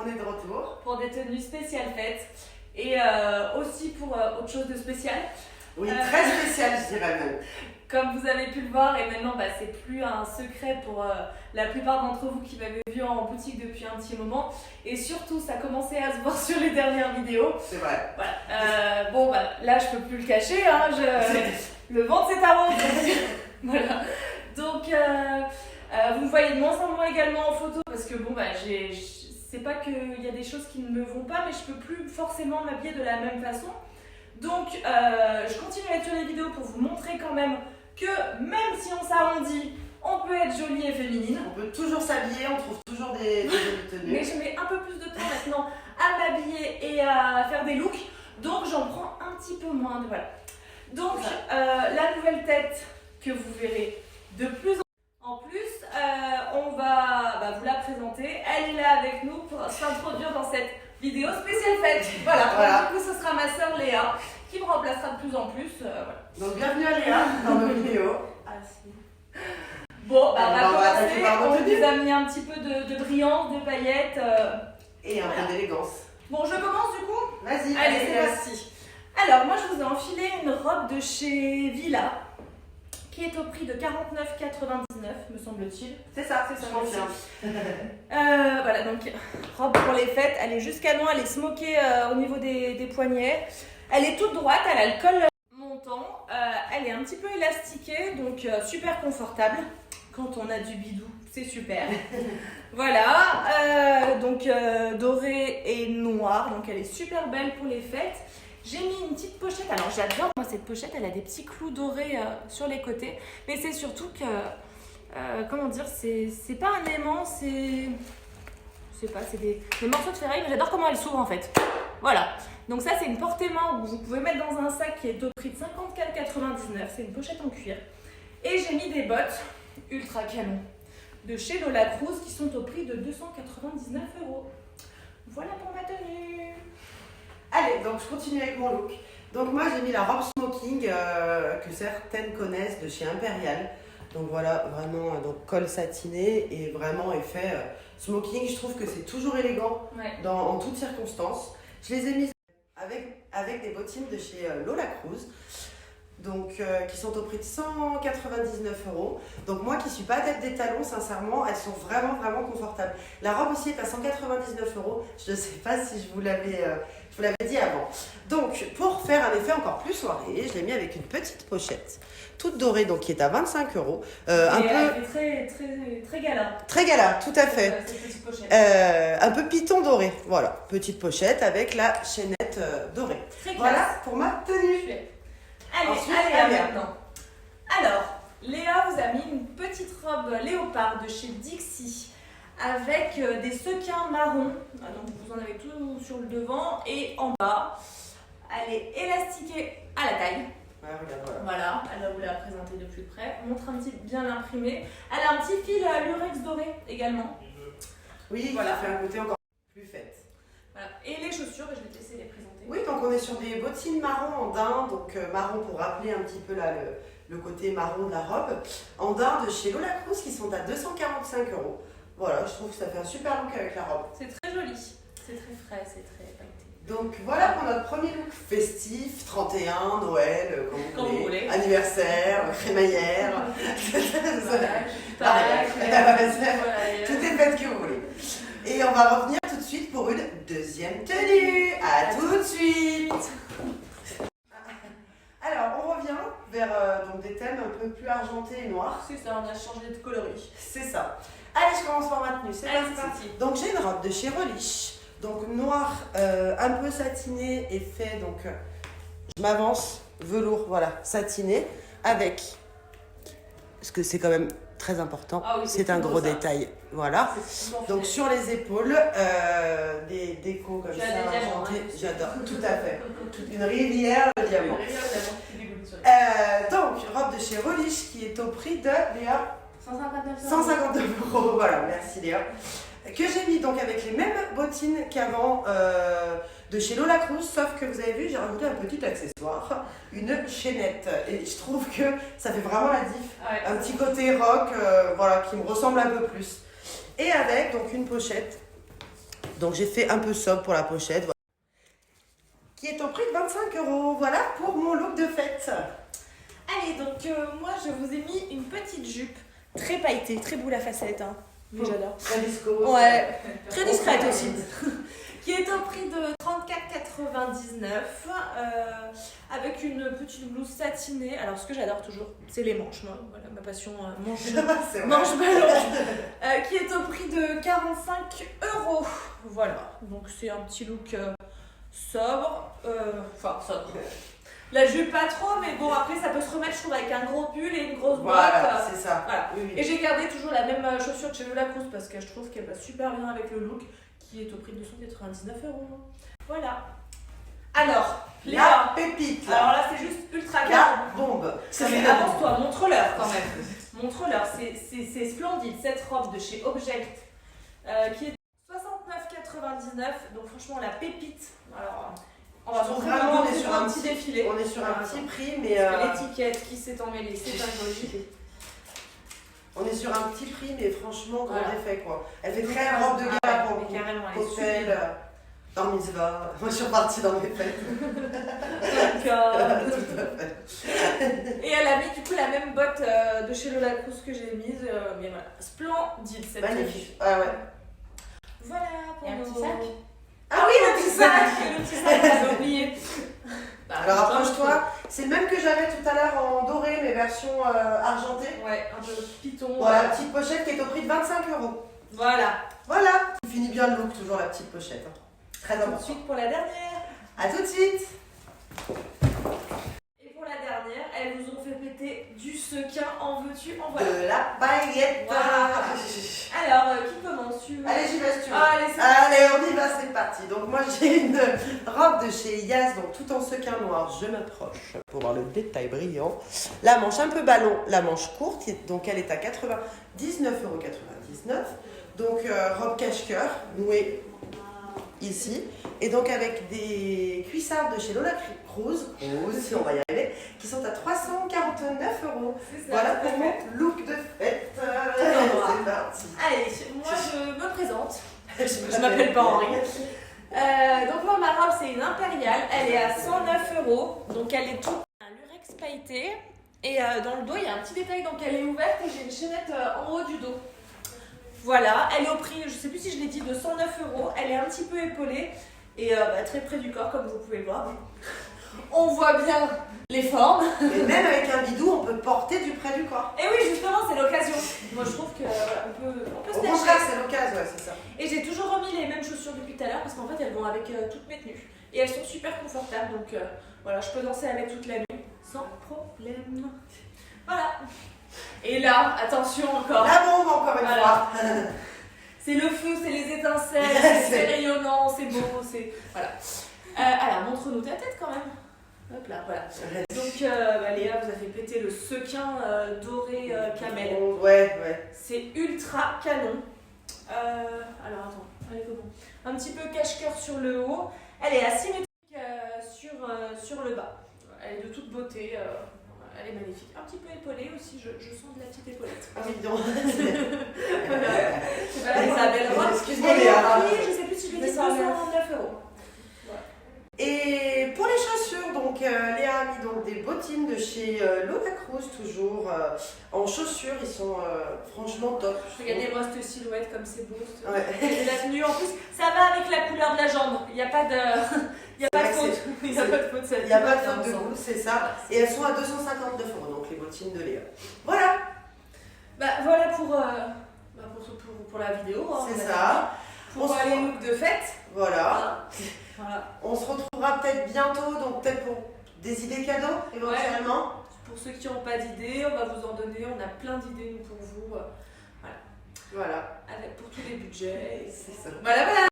on est de retour. Pour des tenues spéciales fêtes et aussi pour autre chose de spécial. Oui, très spécial, je dirais même. Comme vous avez pu le voir, et maintenant c'est plus un secret pour la plupart d'entre vous qui m'avaient vu en boutique depuis un petit moment. Et surtout, ça commençait à se voir sur les dernières vidéos. C'est vrai. Voilà. Bon, bah, là, je peux plus le cacher. Hein, le ventre s'est arrondé. Voilà. Donc, vous me voyez de moins en moins également en photo parce que bon, bah, c'est pas qu'il y a des choses qui ne me vont pas, mais je peux plus forcément m'habiller de la même façon. Donc, je continue à être sur les vidéos pour vous montrer quand même que même si on s'arrondit, on peut être jolie et féminine. On peut toujours s'habiller, on trouve toujours des jolies tenues. Mais je mets un peu plus de temps maintenant à m'habiller et à faire des looks, donc j'en prends un petit peu moins. Voilà. Donc, la nouvelle tête que vous verrez de plus en plus, on va vous la présenter. Elle est là avec nous pour s'introduire dans cette vidéo spéciale fête. Voilà. Du coup, ce sera ma sœur Léa qui me remplacera de plus en plus. Voilà. Donc, bienvenue à Léa dans nos vidéos. Ah si. Bon, on va commencer. On vous a mis un petit peu de brillance, de paillettes. Et un peu d'élégance. Bon, je commence du coup. Vas-y. Allez, c'est parti. Alors, moi, je vous ai enfilé une robe de chez Villa qui est au prix de 49,99 me semble-t-il. C'est ça, je confirme. Voilà, donc robe pour les fêtes. Elle est jusqu'à nous, elle est smokée au niveau des poignets. Elle est toute droite, elle a le col montant. Elle est un petit peu élastiquée, donc super confortable. Quand on a du bidou, c'est super. Voilà, donc dorée et noire, donc elle est super belle pour les fêtes. J'ai mis une petite pochette, alors j'adore moi cette pochette, elle a des petits clous dorés sur les côtés, mais c'est surtout que, comment dire, c'est pas un aimant, c'est des morceaux de ferraille, mais j'adore comment elle s'ouvre en fait. Voilà, donc ça c'est une porte-main que vous pouvez mettre dans un sac qui est au prix de 54,99, c'est une pochette en cuir. Et j'ai mis des bottes ultra canon de chez Lola Cruz qui sont au prix de 299€. Voilà pour ma tenue. Allez, donc je continue avec mon look. Donc moi j'ai mis la robe smoking que certaines connaissent de chez Impérial. Donc voilà, vraiment donc col satiné et vraiment effet smoking. Je trouve que c'est toujours élégant en toutes circonstances. Je les ai mises avec des bottines de chez Lola Cruz. Donc, qui sont au prix de 199€. Donc moi qui ne suis pas adepte des talons, sincèrement, elles sont vraiment confortables. La robe aussi est à 199€. Je ne sais pas si je vous l'avais dit avant. Donc pour faire un effet encore plus soirée, je l'ai mis avec une petite pochette toute dorée, donc qui est à 25€. Très gala. Très gala, tout à fait. Cette petite pochette. Un peu python doré. Voilà, petite pochette avec la chaînette dorée. Voilà pour ma tenue. Allez, maintenant. Alors, Léa vous a mis une petite robe léopard de chez Dixie avec des sequins marrons. Donc vous en avez tout sur le devant et en bas. Elle est élastiquée à la taille. Ouais, regarde, voilà, elle va vous la présenter de plus près. On montre un petit bien imprimé. Elle a un petit fil à lurex doré également. Oui, voilà, fait un côté encore plus fête. Voilà. Et les chaussures, je vais te laisser les présenter. Oui, donc on est sur des bottines marron en daim, donc marron pour rappeler un petit peu là le côté marron de la robe, en daim de chez Lola Cruz qui sont à 245€. Voilà, je trouve que ça fait un super look avec la robe. C'est très joli, c'est très frais, c'est très pailleté. Donc voilà pour notre premier look festif, 31, Noël, comme vous voulez, anniversaire, crémaillère, pareil, tout est fait que vous voulez. Et on va revenir tout de suite pour une deuxième tenue. À tout de suite. Alors, on revient vers donc des thèmes un peu plus argentés et noirs. C'est ça, on a changé de coloris. C'est ça. Allez, je commence par ma tenue. C'est parti. Donc, j'ai une robe de chez Relish. Donc, noir, un peu satiné et fait. Donc, je m'avance. Velours, voilà, satiné. Avec. Parce que c'est quand même très important. Ah oui, c'est un gros détail. Voilà. Donc sur les épaules, des décos comme ça, argentées. J'adore, tout à fait. Une rivière de diamants. Donc, robe de chez Relish qui est au prix de, Léa, 159€. Voilà, merci Léa. Que j'ai mis donc avec les mêmes bottines qu'avant de chez Lola Cruz, sauf que vous avez vu, j'ai rajouté un petit accessoire, une chaînette. Et je trouve que ça fait vraiment la diff. Un petit côté rock, voilà, qui me ressemble un peu plus. Et avec donc une pochette Donc j'ai fait un peu sobre pour la pochette. Voilà. Qui est au prix de 25 €. Voilà pour mon look de fête. Allez, donc moi je vous ai mis une petite jupe très pailletée, très boule à facettes, hein. Mais j'adore. Très viscose. Ouais, très discrète aussi. Qui est au prix de 34,99 avec une petite blouse satinée. Alors ce que j'adore toujours, c'est les manches. Moi, voilà, ma passion manche ballon. Qui est au prix de 45 €. Voilà, donc c'est un petit look sobre. Enfin, sobre. La jupe pas trop, mais bon, après ça peut se remettre, je trouve, avec un gros pull et une grosse botte. Voilà, c'est ça. Voilà. Oui, oui. Et j'ai gardé toujours la même chaussure de chez Lola Cruz parce que je trouve qu'elle va super bien avec le look qui est au prix de 299 €. Voilà. Alors, La Léa. pépite. Là. Alors là, c'est juste ultra La calme. bombe. Mais avance-toi, montre-leur quand même. Montre-leur, c'est splendide cette robe de chez Object qui est 69,99 €. Donc franchement, la pépite. Alors, on va Vraiment, on est sur un petit défilé. On est sur un petit prix, mais L'étiquette qui s'est emmêlée, c'est un joli. on est sur un petit prix, mais franchement, grand Voilà. effet quoi. Elle fait très robe de gala pour mais carrément, elle est cocktail, sublime. dans mitzvah. Moi, je suis repartie dans mes fêtes. Et elle a mis du coup la même botte de chez Lola Cruz que j'ai mise. Mais voilà, splendide cette Magnifique. Ah ouais. Voilà pour Et un nos... petit sac. Ah oui, le petit sac. Le petit sac, j'avais oublié. Bah, Alors approche-toi. C'est le même que j'avais tout à l'heure en doré, mais version argentée. Ouais, un peu python. Voilà, petite pochette qui est au prix de 25 €. Voilà. Voilà. Tu finis bien le look, toujours la petite pochette. Hein. Très Tout de important. suite pour la dernière. À tout de suite. Et pour la dernière, elles nous ont fait péter du sequin. En veux-tu, en voilà. De la paillette. Voilà. Alors, qui commence tu veux? Allez, j'y vais si tu veux. Allez, c'est Allez, on y va, c'est parti. Donc moi j'ai une robe de chez Yas, donc tout en sequin noir. Je m'approche pour voir le détail brillant. La manche un peu ballon, la manche courte, donc elle est à 99,99 €. Donc robe cache-cœur, nouée ici. Et donc avec des cuissardes de chez Lola Cruz, si on va y arriver, qui sont à 349 €. C'est ça. Voilà pour mon look de fête. C'est parti. Allez, moi je me présente. Je m'appelle pas Henri. Donc moi ma robe c'est une impériale, elle est à 109 €. Donc elle est toute un lurex pailleté. Et dans le dos il y a un petit détail, donc elle est ouverte et j'ai une chaînette en haut du dos. Voilà, elle est au prix, je sais plus si je l'ai dit, de 109 €. Elle est un petit peu épaulée et très près du corps comme vous pouvez le voir. On voit bien les formes. Et même avec un bidou, on peut porter du près du corps. Et oui, justement, c'est l'occasion. Moi, je trouve que voilà, on peut se Au lâcher. contraire, c'est l'occasion, ouais, c'est ça. Et j'ai toujours remis les mêmes chaussures depuis tout à l'heure parce qu'en fait, elles vont avec toutes mes tenues. Et elles sont super confortables. Donc voilà, je peux danser avec toute la nuit sans problème. Voilà. Et là, attention encore. La bombe, encore une Voilà. fois. C'est le feu, c'est les étincelles, c'est rayonnant, c'est beau, c'est... Voilà. Alors, montre-nous ta tête quand même. Hop là, voilà. Donc, Léa vous a fait péter le sequin doré camel. Ouais. C'est ultra canon. Alors, attends, elle est comment? Un petit peu cache-cœur sur le haut. Elle est asymétrique sur le bas. Elle est de toute beauté. Elle est magnifique. Un petit peu épaulée aussi, je sens de la petite épaulette. Ah oui, non. C'est pas la Isabelle Roth. Excuse-moi, Elle est Léa. au prix, je sais plus si je l'ai dit, 209 €. Et pour les chaussures, donc Léa a mis donc des bottines de chez Lola Cruz, toujours en chaussures. Ils sont franchement top. Regardez-moi cette silhouette comme c'est beau. Ouais. Et la tenue, en plus, ça va avec la couleur de la jambe. Il n'y a pas de, il y a pas de faute. Il n'y a pas de faute. Il n'y a pas de faute de goût, c'est ça. Et elles sont à 259 €, donc les bottines de Léa. Voilà. Bah voilà pour la vidéo. Hein, C'est ça. Pour les looks de fête. Voilà. Voilà. On se retrouvera peut-être bientôt, donc peut-être pour des idées cadeaux éventuellement. Pour ceux qui n'ont pas d'idées, on va vous en donner. On a plein d'idées nous pour vous. Voilà. Voilà. Pour tous les budgets. C'est ça. Voilà.